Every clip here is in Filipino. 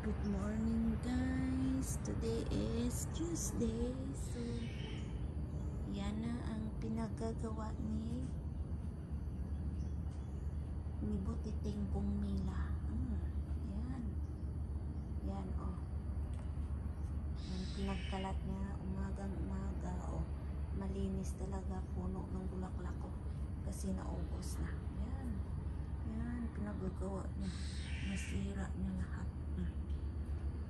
Good morning guys, today is Tuesday, so yan na ang pinagagawa ni Butiting Pong Mila. Yan oh, yan pinagkalat niya umagang umaga. Oh, malinis talaga, puno ng bulaklak ko kasi naubos na. Yan pinagagawa niya, nasira niya lahat.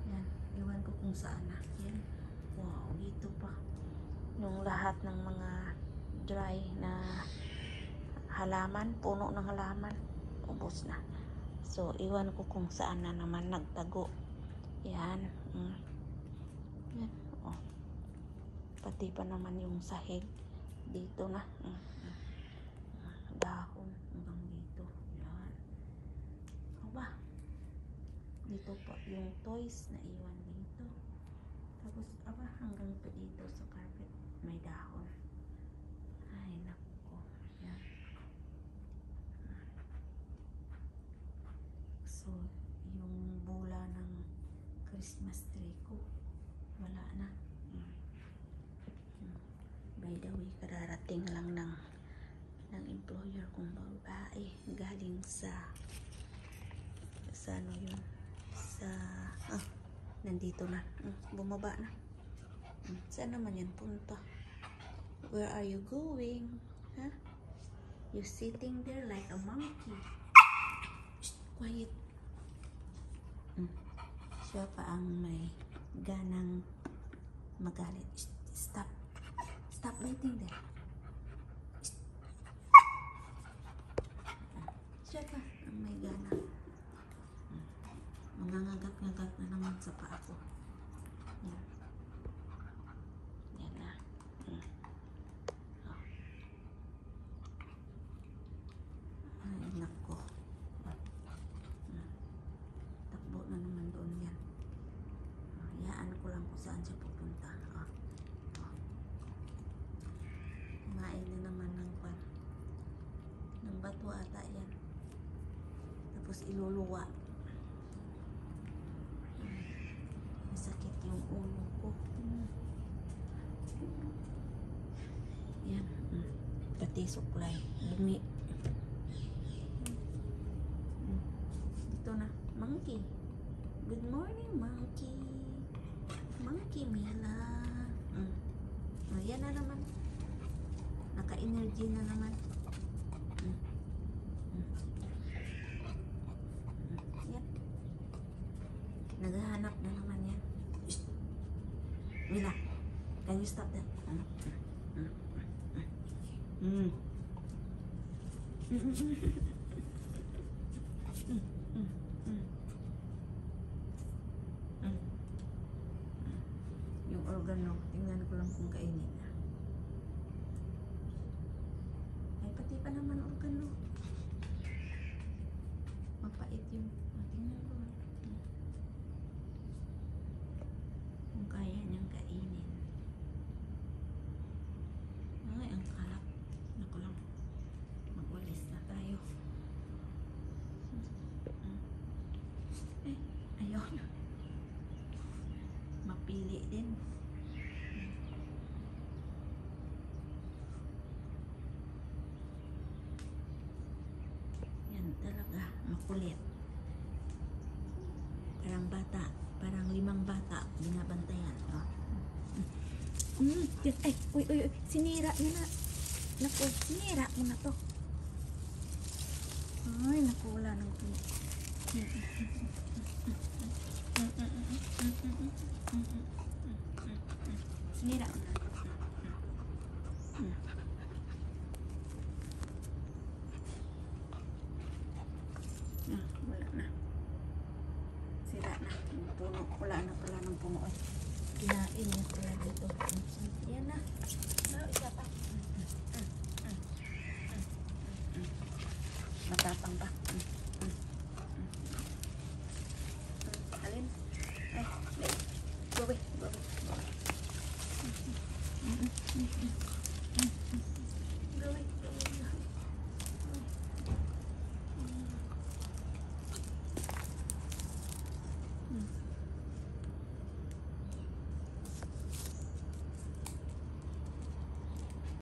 Yan, iwan ko kung saan na. Yan. Wow, dito pa. Yung lahat ng mga dry na halaman, puno ng halaman, ubos na. So, iwan ko kung saan na naman nagtago. Yan. Yan. Oh. Pati pa naman yung sahig. Dito na. Dahon hanggang dito. Yan. Aba. Dito po yung toys na iwan dito. Tapos hanggang po dito sa carpet may dahon. Ay nako. Yan. So yung bula ng Christmas tree ko wala na. By the way, kararating lang ng employer kong babae galing sa ano yun, nandito na, bumaba na. Saan naman yan punta? Where are you going? Huh? You sitting there like a monkey. Shh, quiet. Siya pa ang may ganang magalit. Shh, stop waiting there. Shh. Siya pa ang may gana. Mangangagat-ngagat na naman sa paa ko. Yan. Yan na. Oh. Ay, nako. Takbo na naman doon yan. Hayaan ko lang kung saan siya pupunta. Kumain na naman ng bato ata yan. Tapos iluluwa. Sakit yung ulo ko. Yan. Pati suklay. Bumi. Dito na. Monkey. Good morning, monkey. Monkey Mila. Yan na naman. Naka-energy na naman. Yan. Naghahanap na naman yan. Mila, can you stop that? Yung organo, tingnan ko lang kung kainin. Ay, pati pa naman organo. Mapait yun. Tingnan ko. Kung kaya niyang kainin. Ay, ang kalap. Naku lang. Mag-walis na tayo. Ayun. Mapili din. Yan talaga. Makulit. Parang bata. Parang 5 bata. Binabantayan. Ay, uy. Sinira niya na. Naku, sinira mo na to. Ay, naku, wala nang sinira mo na. Wala na. Sira na. Yung puno. Wala na pala ng puno. Kinain niya pala dito. Yan na. Isa pa. Matapang pa. Alin? Ay, go away.